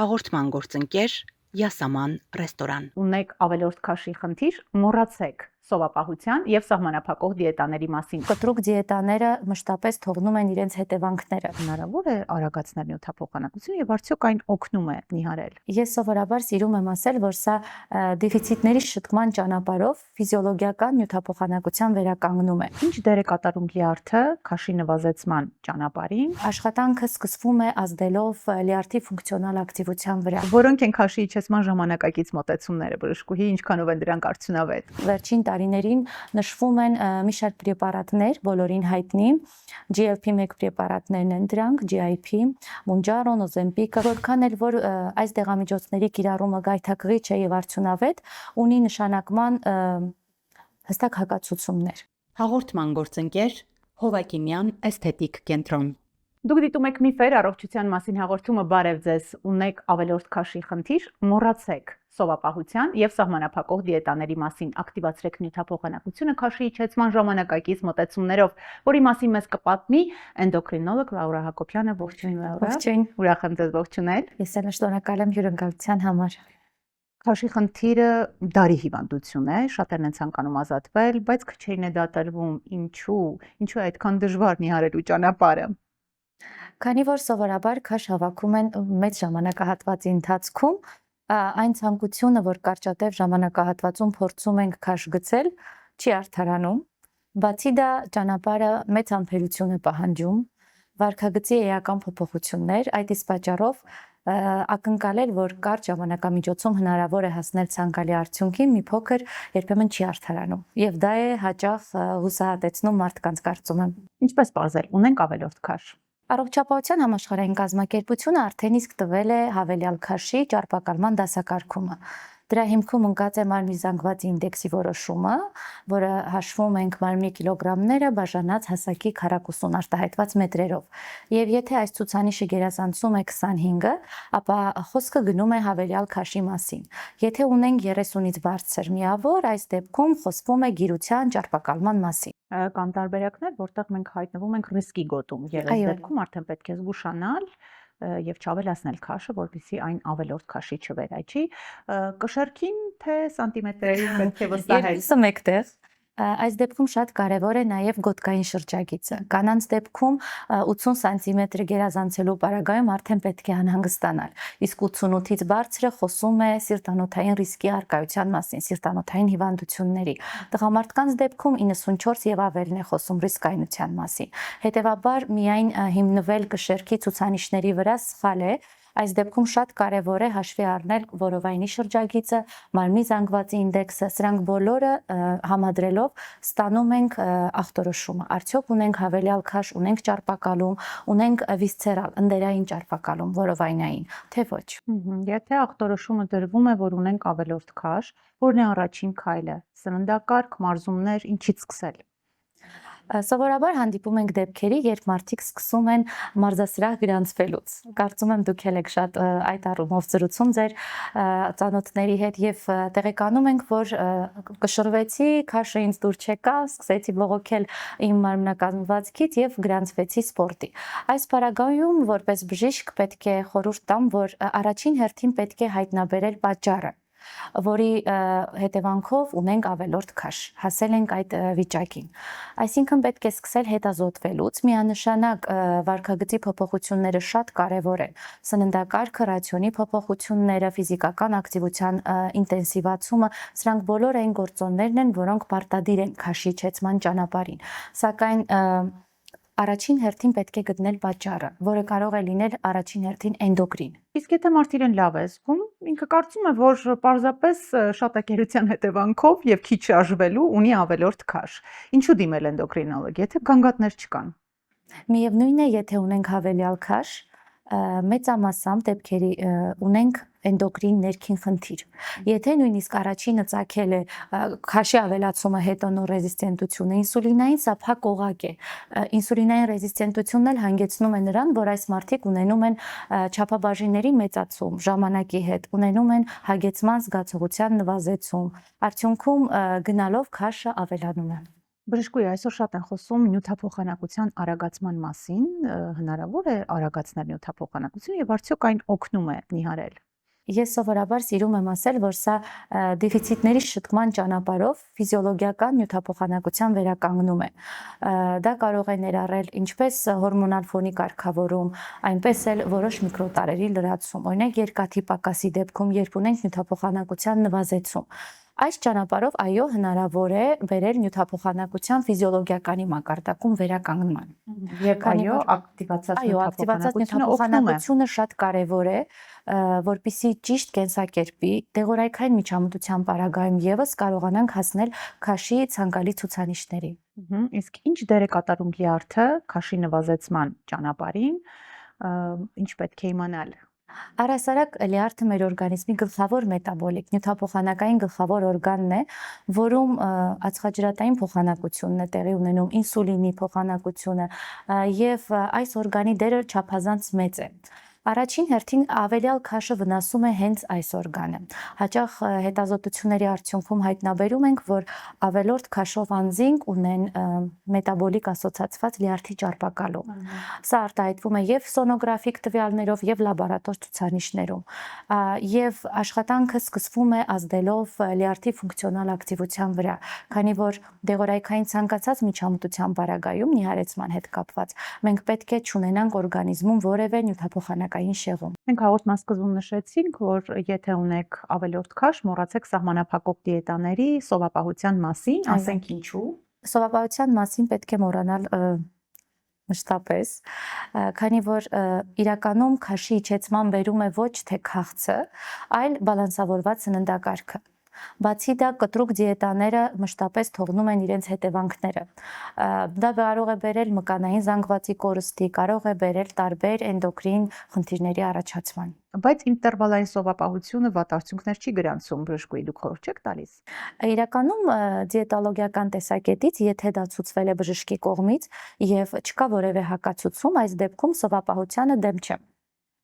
Հաղորդման գործընկեր Յասաման ռեստորան։ Ունեք ավելորդ քաշի խնդիր, մոռացեք սովապահության եւ սահմանափակող դիետաների մասին։ Կտրուկ դիետաները մշտապես թողնում են իրենց հետևանքները։ Հնարավոր է արագացնել նյութափոխանակությունը եւ արդյոք այն օգնում է նիհարել։ Ես սովորաբար սիրում եմ ասել, որ սա դեֆիցիտների շտկման ճանապարհով ֆիզիոլոգիական նյութափոխանակության վերականգնում է։ Ինչ դեր է կատարում լյարդը քաշի նվազեցման ճանապարհին։ Աշխատանքը սկսվում է ազդելով լյարդի ֆունկցիոնալ ակտիվության վրա։ Որոնք են քաշի իջեցման ժամանակակից մոտեցումները, բժշկուհի, ինչքանով են դրանք արդյունավետ։ Վերջին տարիներին նշվում են մի շարք պրեպարատներ, բոլորին հայտնի, GLP-1 պրեպարատներն են դրանք, GIP, Mounjaro, Ozempic, որքան էլ որ այս դեղամիջոցների կիրառումը գայթակղիչ է եւ արդյունավետ, ունի նշանակման հստակ հակացություններ։ Հաղորդման գործընկեր Հովակիմյան էսթետիկ կենտրոն։ Դուք դիտում եք Միֆեր առողջության մասին հաղորդումը, բարև ձեզ, ունեք ավելորդ քաշի խնդիր, մոռացեք սովապահության եւ սահմանափակող դիետաների մասին, ակտիվացրեք նյութափոխանակությունը քաշի իջեցման ժամանակակից մոտեցումներով, որի մասին մեզ կպատմի էնդոկրինոլոգ Լաուրա Հակոբյանը։ Ողջույն Լաուրա։ Ողջույն։ Ուրախ եմ ձեզ ողջունել։ Ես էլ շնորհակալ եմ հյուրընկալության համար։ Քաշի խնդիրը դարի հիվանդություն է, շատերն են ցանկանում ազատվել, բայց քչերին է դատարկվում, ինչու է այդքան դժվար նիհարելու ճանապարհը։ Քանի որ սովորաբար քաշ հավաքում են մեծ ժամանակահատվածի ընթացքում, այն ցանկությունը, որ կարճատև ժամանակահատվածում փորձում ենք քաշ գցել, չի արդարանում, բացի դա ճանապարհը մեծ համբերություն է պահանջում, վարքագծի էական փոփոխություններ, այդ իսկ պատճառով ակնկալել, որ կարճ ժամանակամիջոցում հնարավոր է հասնել ցանկալի արդյունքին, մի փոքր երբեմն չի արդարանում, եւ դա է հաճախ հուսահատեցնում մարդկանց, կարծում եմ։ Ինչպես պարզել, ունենք ավելորդ քաշ։ Առողջապահության համաշխարհային կազմակերպությունը արդեն իսկ տվել է հավելյալ քաշի ճարպակալման դասակարգումը։ Դրա հիմքում ընկած է մարմնի զանգվածի ինդեքսի որոշումը, որը հաշվում ենք մարմնի կիլոգրամները բաժանած հասակի քառակուսուն արտահայտված մետրերով։ Եվ եթե այս ցուցանիշը գերազանցում է 25-ը, ապա խոսքը գնում է հավելյալ քաշի մասին։ Եթե ունենք 30-ից բարձր միավոր, այս դեպքում խոսվում է գիրության ճարպակալման մասին։ Կան տարբերակներ, որտեղ մենք հայտնվում ենք ռիսկի գոտում, եւ այս դեպքում արդեն պետք է զգուշանալ եւ չավելացնել քաշը, որպեսզի այն ավելորդ քաշի չվերաճի, կշերքին թե սանտիմետրերին պետք է վստահել։ Երկուսը մեկտեղ։ Այս դեպքում շատ կարևոր է նաև գոտկային շրջագիծը։ Կանանց դեպքում 80 սանտիմետր գերազանցելու պարագայում արդեն պետք է անհանգստանալ։ Իսկ 88-ից բարձրը խոսում է սիրտանոթային ռիսկի առկայության մասին, սիրտանոթային հիվանդությունների։ Տղամարդկանց դեպքում 94 եւ ավելն է խոսում ռիսկայնության մասին։ Հետևաբար միայն հիմնվել կշերքի ցուցանիշների վրա սխալ է։ Այս դեպքում շատ կարևոր է հաշվի առնել որովայնի շրջագիծը, մարմնի զանգվածի ինդեքսը, սրանք բոլորը համադրելով ստանում ենք ախտորոշումը։ Արդյոք ունենք հավելյալ քաշ, ունենք ճարպակալում, ունենք վիսցերալ, ընդերային ճարպակալում, որովայնային, թե ոչ։ Եթե ախտորոշումը դրվում է, որ ունենք ավելորդ քաշ, որն է առաջին քայլը, սննդակարգ, մարզումներ, ինչից սկսել։ Սովորաբար հանդիպում ենք դեպքերի, երբ մարդիկ սկսում են մարզասրահ գրանցվելուց։ Կարծում եմ դուք եք շատ այդ առումով զրուցում ձեր ծանոթների հետ եւ տեղեկանում ենք, որ կշռվեցի, քաշը ինձ դուր չեկավ, սկսեցի բողոքել իմ մարմնակազմվածքից եւ գրանցվեցի սպորտի։ Այս պարագայում որպես բժիշկ պետք է խորհուրդ տամ, որ առաջին հերթին պետք է հայտնաբերել պատճառը, որի հետևանքով ունենք ավելորդ քաշ, հասել ենք այդ վիճակին։ Այսինքն պետք է սկսել հետազոտվելուց, միանշանակ վարքագծի փոփոխությունները շատ կարևոր են։ Սննդակարգը, ռացիոնի փոփոխությունները, ֆիզիկական ակտիվության ինտենսիվացումը, սրանք բոլորը այն գործոններն են, որոնք պարտադիր են քաշի իջեցման ճանապարհին։ Սակայն առաջին հերթին պետք է գտնել պատճառը, որը կարող է լինել առաջին հերթին էնդոկրին։ Իսկ եթե մարդ իրեն լավ է զգում, ինքը կարծում է, որ պարզապես շատակերության հետևանքով եւ քիչ շարժվելու ունի ավելորդ քաշ։ Ինչու դիմել էնդոկրինոլոգ, եթե գանգատներ չկան։ Միևնույն է, եթե ունենք հավելյալ քաշ, մեծամասամբ դեպքերի ունենք էնդոկրին ներքին խնդիր։ Եթե նույնիսկ առաջինը ծագել է քաշի ավելացումը հետո նոր ռեզիստենտությունը ինսուլինային, սա փակ օղակ է։ Ինսուլինային ռեզիստենտությունն էլ հանգեցնում է նրան, որ այս մարդիկ ունենում են չափաբաժինների մեծացում, ժամանակի հետ ունենում են հագեցման զգացողության նվազեցում, արդյունքում գնալով քաշը ավելանում է։ Բժշկուհի, այսօր շատ են խոսում նյութափոխանակության արագացման մասին, հնարավոր է արագացնել նյութափոխանակությունը եւ արդյոք այն օգնում է նիհարել։ Ես սովորաբար սիրում եմ ասել, որ սա դեֆիցիտների շտկման ճանապարհով ֆիզիոլոգիական նյութափոխանակության վերականգնում է։ Դա կարող է ներառել ինչպես հորմոնալ ֆոնի կարգավորում, այնպես էլ որոշ միկրոտարրերի լրացում։ Օրինակ երկաթի պակասի դեպքում, երբ ունենք նյութափոխանակության նվազեցում, այս ճանապարհով այո հնարավոր է բերել նյութափոխանակության ֆիզիոլոգիականի մակարդակում վերականգնման։ Եվ այո, ակտիվացած նյութափոխանակությունը շատ կարևոր է, որպեսզի ճիշտ կենսակերպի դեղորայքային միջամտության պարագայում եւս կարողանանք հասնել քաշի ցանկալի ցուցանիշների։ Իսկ ինչ դեր է կատարում լյարդը քաշի նվազեցման ճանապարհին, ինչ պետք է իմանալ։ Առհասարակ լյարդը մեր օրգանիզմի գլխավոր մետաբոլիկ նյութափոխանակային գլխավոր օրգանն է, որում ածխաջրատային փոխանակությունն է տեղի ունենում, ինսուլինի փոխանակությունը եւ այս օրգանի դերը չափազանց մեծ է։ Առաջին հերթին ավելյալ քաշը վնասում է հենց այս օրգանը։ Հաճախ հետազոտությունների արդյունքում հայտնաբերում ենք, որ ավելորդ քաշով անձինք ունեն մետաբոլիկ ասոցացված լյարդի ճարպակալում։ Սա արտահայտվում է եւ սոնոգրաֆիկ տվյալներով եւ լաբորատոր ցուցանիշներում։ Եվ աշխատանքը սկսվում է ազդելով լյարդի ֆունկցիոնալ ակտիվության վրա, քանի որ դեղորայքային ցանկացած միջամտության պարագայում նիհարեցման հետ կապված մենք պետք է չունենանք օրգանիզմում որևէ նյութափոխանակային շեղում։ Մենք հաղորդման սկզբում նշեցինք, որ եթե ունեք ավելորդ քաշ, մոռացեք սահմանափակող դիետաների սովապահության մասին, ասենք ինչու։ Սովապահության մասին պետք է մոռանալ մշտապես, քանի որ իրականում քաշի իջեցման բերում է ոչ թե քաղցը, այլ բալանսավորված սննդակարգը։ Բացի դա կտրուկ դիետաները մշտապես թողնում են իրենց հետևանքները։ Դա կարող է բերել մկանային զանգվածի կորստի, կարող է բերել տարբեր էնդոկրին խնդիրների առաջացման։ Բայց ինտերվալային սովապահությունը վատ արդյունքներ չի գրանցում, բժշկուհի, դուք խորհուրդ չեք տալիս։ Իրականում դիետոլոգիական տեսակետից, եթե դա ցուցվել է բժշկի կողմից եւ չկա որևէ հակացուցում, այս դեպքում սովապահությանը դեմ չեմ։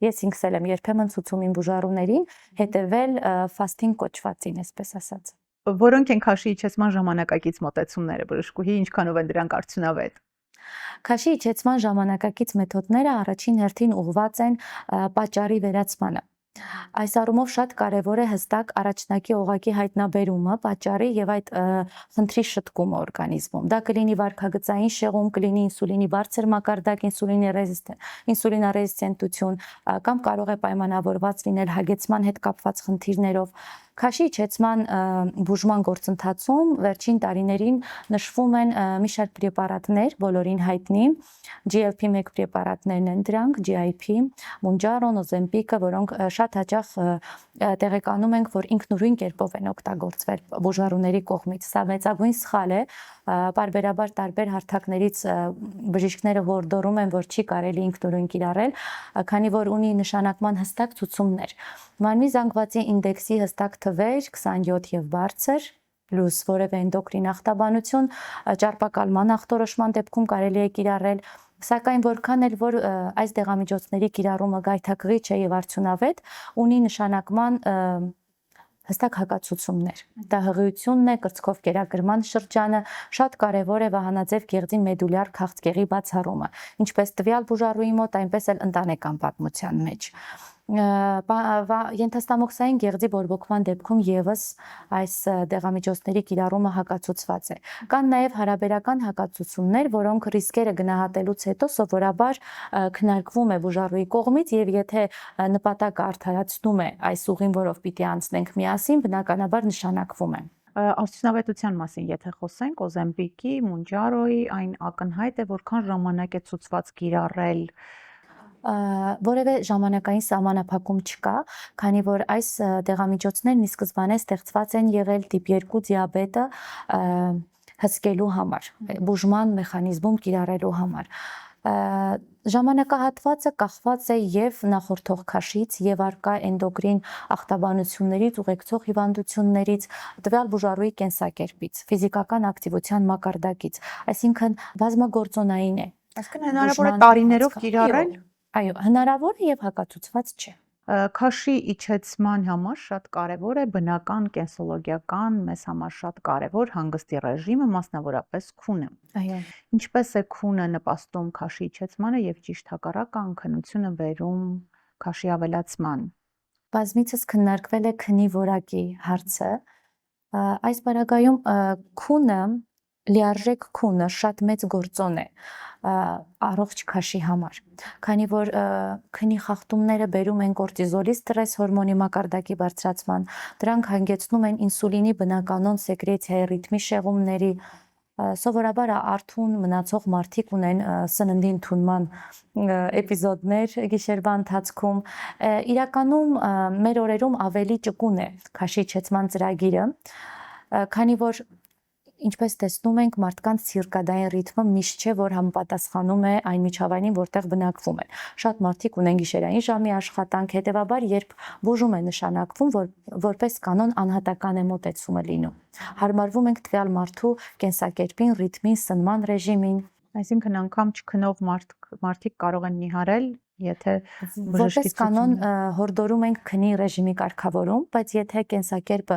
Ես ինքս էլ եմ երբեմն ցուցում իմ բուժառուներին հետևել ֆաստինգ կոչվածին, այսպես ասած։ Որոնք են քաշի իջեցման ժամանակակից մոտեցումները, բժշկուհի, ինչքանով են դրանք արդյունավետ։ Քաշի իջեցման ժամանակակից մեթոդները առաջին հերթին ուղղված են պատճառի վերացմանը։ Այս առումով շատ կարևոր է հստակ առաջնակի օղակի հայտնաբերումը, պատճառի եւ այդ խնդրի շտկումը օրգանիզմում։ Դա կլինի վարքագծային շեղում, կլինի ինսուլինի բարձր մակարդակ, ինսուլինարեզիստենտություն, կամ կարող է պայմանավորված լինել հագեցման հետ կապված խնդիրներով։ Քաշի իջեցման բուժման գործընթացում վերջին տարիներին նշվում են մի շարք պրեպարատներ, բոլորին հայտնի, GLP-1 պրեպարատներն են դրանք, GIP, Mounjaro, Ozempic-ը, որոնք շատ հաճախ տեղեկանում ենք, որ ինքնուրույն կերպով են օգտագործվել բուժառուների կողմից։ Սա մեծագույն սխալ է, պարբերաբար տարբեր հարթակներից բժիշկները հորդորում են, որ չի կարելի ինքնուրույն կիրառել, քանի որ ունի նշանակման հստակ ցուցումներ։ Մարմնի զանգվածի ինդեքսի հստակ թվեր 27 եւ բարձր, պլյուս որևէ էնդոկրին ախտաբանություն, ճարպակալման ախտորոշման դեպքում կարելի է կիրառել, սակայն որքան էլ որ այս դեղամիջոցների կիրառումը գայթակղիչ է եւ արդյունավետ, ունի նշանակման հստակ հակացուցումներ։ Դա հղիությունն է, կրծքով կերակրման շրջանը, շատ կարևոր է վահանաձև գեղձի մեդուլյար քաղցկեղի բացառումը, ինչպես տվյալ բուժառուի մոտ, այնպես էլ ընտանեկան պատմության մեջ։ Ենթաստամոքսային գեղձի բորբոքման դեպքում եւս այս դեղամիջոցների կիրառումը հակացուցված է։ Կան նաեւ հարաբերական հակացուցումներ, որոնք ռիսկերը գնահատելուց հետո սովորաբար քննարկվում է բուժառուի կողմից եւ եթե նպատակը արդարացնում է այս ուղին, որով պիտի անցնենք միասին, բնականաբար նշանակվում է։ Արդյունավետության մասին եթե խոսենք, Ozempic-ի, Mounjaro-ի, այն ակնհայտ է, որքան ժամանակ է ցուցված կիրառել։ Որևէ ժամանակային սահմանափակում չկա, քանի որ այս դեղամիջոցներն ի սկզբանե ստեղծված են եղել տիպ 2 դիաբետը հսկելու համար, բուժման մեխանիզմում կիրառելու համար։ Ժամանակահատվածը կախված է եւ նախորդող քաշից եւ արկա էնդոկրին ախտաբանություններից, ուղեկցող հիվանդություններից, տվյալ բուժառուի կենսակերպից, ֆիզիկական ակտիվության մակարդակից, այսինքն բազմագործոնային է։ Այսինքն հնարավոր է տարիներով կիրառել։ Այո, հնարավոր է եւ հակացուցված չէ։ Քաշի իջեցման համար շատ կարևոր է բնական կենսոլոգիական մեզ համար շատ կարևոր հանգստի ռեժիմը, մասնավորապես քունը։ Այո։ Ինչպես է քունը նպաստում քաշի իջեցմանը եւ ճիշտ հակառակը անքնությունը բերում քաշի ավելացման։ Բազմիցս քննարկվել է քնի որակի հարցը։ Այս բaragայում քունը, լիարժեք քունը շատ մեծ գործոն է առողջ քաշի համար, քանի որ քնի խախտումները բերում են կորտիզոլի ստրես հորմոնի մակարդակի բարձրացման, դրանք հանգեցնում են ինսուլինի բնականոն սեկրեցիայի ռիթմի շեղումների, սովորաբար արթուն մնացող մարդիկ ունեն սննդի ընդունման էպիզոդներ գիշերվա ընթացքում, իրականում մեր օրերում ավելի ճկուն է քաշի իջեցման ծրագիրը, քանի որ ինչպես տեսնում ենք, մարդկանց ցիրկադային ռիթմը միշտ չէ, որ համապատասխանում է այն միջավայրին, որտեղ բնակվում են։ Շատ մարդիկ ունեն գիշերային ժամի աշխատանք, հետևաբար, երբ բուժում է նշանակվում, որպես կանոն անհատական է մոտեցումը լինում։ Հարմարվում ենք տվյալ մարդու կենսակերպին, ռիթմին, սնման ռեժիմին։ Այսինքն անգամ չքնող մարդիկ կարող են նիհարել, եթե Որպես կանոն հորդորում ենք քնի ռեժիմի կարգավորում, բայց եթե կենսակերպը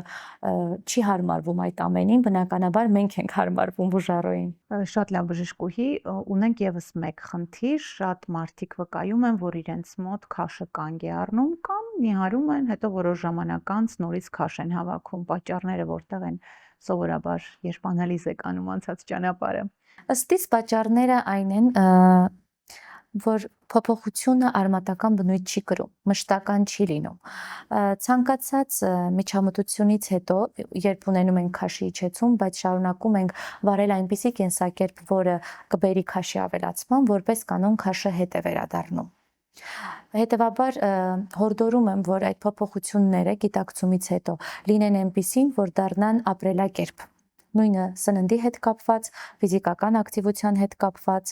չի հարմարվում այդ ամենին, բնականաբար մենք ենք հարմարվում բուժառոյին։ Շատ լավ բժշկուհի, ունենք եւս մեկ խնդիր, շատ մարդիկ վկայում են, որ իրենց մոտ քաշը կանգ է առնում կամ նիհարում են, հետո որոշ ժամանակ անց նորից քաշ են հավաքում, պատճառները որտեղ են սովորաբար, երբ անալիզ եք անում անցած ճանապարհը։ Ըստ իս պատճառները այն են, որ փոփոխությունը արմատական բնույթ չի կրում, մշտական չի լինում։ Ցանկացած միջամտությունից հետո, երբ ունենում ենք քաշի իջեցում, բայց շարունակում ենք վարել այնպիսի կենսակերպ, որը կբերի քաշի ավելացման, որպես կանոն քաշը հետ է վերադառնում։ Հետևաբար հորդորում եմ, որ այդ փոփոխությունները գիտակցումից հետո լինեն այնպիսին, որ դառնան ապրելակերպ։ Նույնը սննդի հետ կապված, ֆիզիկական ակտիվության հետ կապված,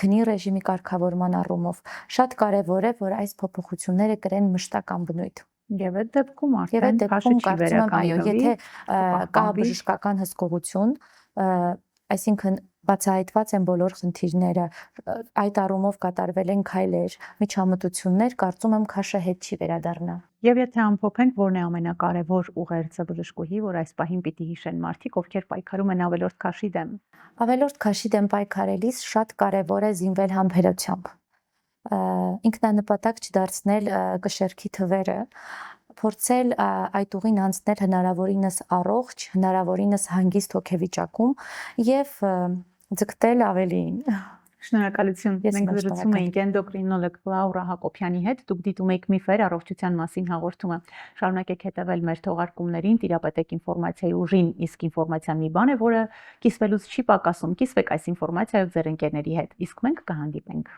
քնի ռեժիմի կարգավորման առումով շատ կարևոր է, որ այս փոփոխությունները կրեն մշտական բնույթ։ Եվ այդ դեպքում Եվ այդ դեպքում կարծում եմ, այո, եթե կա կապահովի բժշկական հսկողություն, այսինքն բացահայտված են բոլոր խնդիրները, այդ առումով կատարվել են քայլեր, միջամտություններ, կարծում եմ քաշը հետ չի վերադառնա։ Եվ եթե ամփոփենք, որն է ամենակարևոր ուղերձը բժշկուհի, որ այս պահին պիտի հիշեն մարդիկ, ովքեր պայքարում են ավելորդ քաշի դեմ։ Ավելորդ քաշի դեմ պայքարելիս շատ կարևոր է զինվել համբերությամբ։ Ինքնանպատակ չդարձնել կշեռքի թվերը, փորձել այդ ուղին անցնել հնարավորինս առողջ, հնարավորինս հանգիստ հոգեվիճակում եւ ձգտել ավելիին։ Շնորհակալություն։ Ես Մենք միշտ զրուցում էինք էնդոկրինոլոգ Լաուրա Հակոբյանի հետ։ Դուք դիտում եք Միֆեր առողջության մասին հաղորդումը։ Շարունակեք հետևել մեր թողարկումներին, տիրապետեք ինֆորմացիայի ուժին, իսկ ինֆորմացիան մի բան է, որը կիսվելուց չի պակասում։ Կիսվեք այս ինֆորմացիայով ձեր ընկերների հետ, իսկ մենք կհանդիպենք։